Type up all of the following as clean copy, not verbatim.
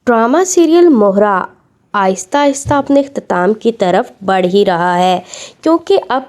Drama serial मोहरा आहिस्ता आहिस्ता अपने इख्तिताम की तरफ बढ़ ही रहा है, क्योंकि अब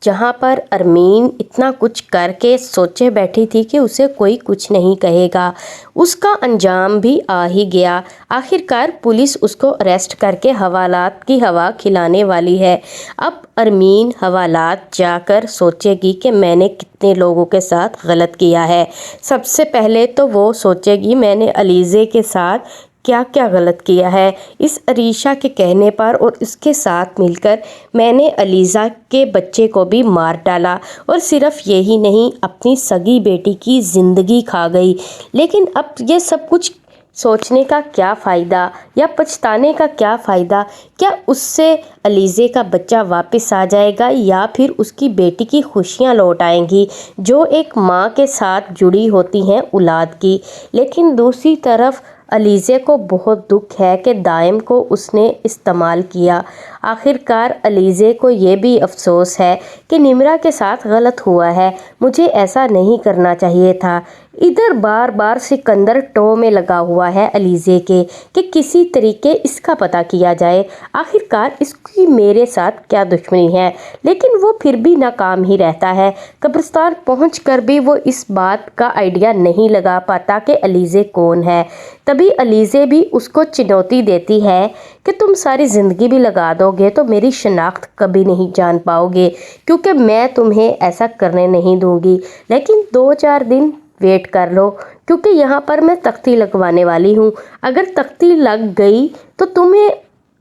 जहाँ पर अरमीन इतना कुछ करके सोचे बैठी थी कि उसे कोई कुछ नहीं कहेगा, उसका अंजाम भी आ ही गया। आखिरकार पुलिस उसको अरेस्ट करके हवालात की हवा खिलाने वाली है। अब अरमीन हवालात जाकर सोचेगी कि मैंने कितने लोगों के साथ गलत किया है। सबसे पहले तो वो सोचेगी मैंने अलीज़े के साथ क्या क्या गलत किया है। इस अरीशा के कहने पर और इसके साथ मिलकर मैंने अलीज़ा के बच्चे को भी मार डाला, और सिर्फ यही नहीं, अपनी सगी बेटी की ज़िंदगी खा गई। लेकिन अब ये सब कुछ सोचने का क्या फ़ायदा या पछताने का क्या फ़ायदा? क्या उससे अलीज़े का बच्चा वापस आ जाएगा या फिर उसकी बेटी की खुशियाँ लौट आएंगी जो एक माँ के साथ जुड़ी होती हैं औलाद की? लेकिन दूसरी तरफ अलीज़े को बहुत दुख है कि दाइम को उसने इस्तेमाल किया। आखिरकार अलीज़े को ये भी अफसोस है कि निम्रा के साथ गलत हुआ है, मुझे ऐसा नहीं करना चाहिए था। इधर बार बार सिकंदर टो में लगा हुआ है अलीज़े के कि किसी तरीके इसका पता किया जाए, आखिरकार इसकी मेरे साथ क्या दुश्मनी है। लेकिन वो फिर भी नाकाम ही रहता है। कब्रिस्तान पहुंचकर भी वो इस बात का आइडिया नहीं लगा पाता कि अलीज़े कौन है। तभी अलीज़े भी उसको चुनौती देती है कि तुम सारी ज़िंदगी भी लगा दोगे तो मेरी शनाख्त कभी नहीं जान पाओगे, क्योंकि मैं तुम्हें ऐसा करने नहीं दूंगी। लेकिन 2-4 दिन वेट कर लो, क्योंकि यहाँ पर मैं तख्ती लगवाने वाली हूँ। अगर तख्ती लग गई तो तुम्हें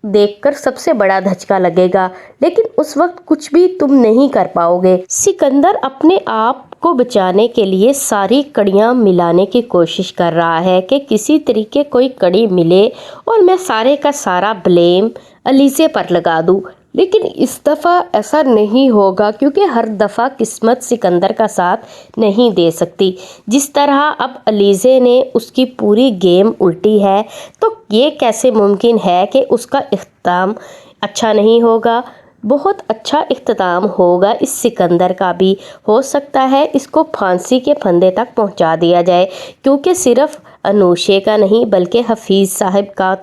देखकर सबसे बड़ा धचका लगेगा, लेकिन उस वक्त कुछ भी तुम नहीं कर पाओगे। सिकंदर अपने आप को बचाने के लिए सारी कड़ियाँ मिलाने की कोशिश कर रहा है कि किसी तरीके कोई कड़ी मिले और मैं सारे का सारा ब्लेम अलीज़े पर लगा दूँ। लेकिन इस दफ़ा ऐसा नहीं होगा, क्योंकि हर दफ़ा किस्मत सिकंदर का साथ नहीं दे सकती। जिस तरह अब अलीज़े ने उसकी पूरी गेम उल्टी है, तो ये कैसे मुमकिन है कि उसका इख्तिताम अच्छा नहीं होगा? बहुत अच्छा इख्तिताम होगा इस सिकंदर का भी। हो सकता है इसको फांसी के फंदे तक पहुंचा दिया जाए, क्योंकि सिर्फ अनूशे का नहीं बल्कि हफीज़ साहब का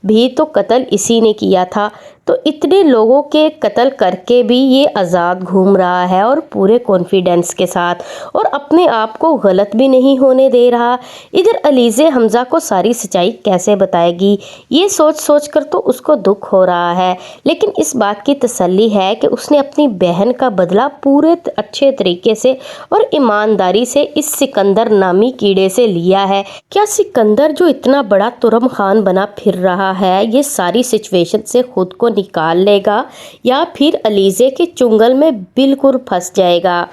भी तो कत्ल इसी ने किया था। तो इतने लोगों के कत्ल करके भी ये आज़ाद घूम रहा है और पूरे कॉन्फिडेंस के साथ, और अपने आप को गलत भी नहीं होने दे रहा। इधर अलीज़े हमज़ा को सारी सच्चाई कैसे बताएगी, ये सोच सोच कर तो उसको दुख हो रहा है। लेकिन इस बात की तसल्ली है कि उसने अपनी बहन का बदला पूरे अच्छे तरीके से और ईमानदारी से इस सिकंदर नामी कीड़े से लिया है। क्या सिकंदर जो इतना बड़ा तुरम खान बना फिर रहा है, ये सारी सिचुएशन से खुद को निकाल लेगा या फिर अलीज़े के चुंगल में बिल्कुल फंस जाएगा?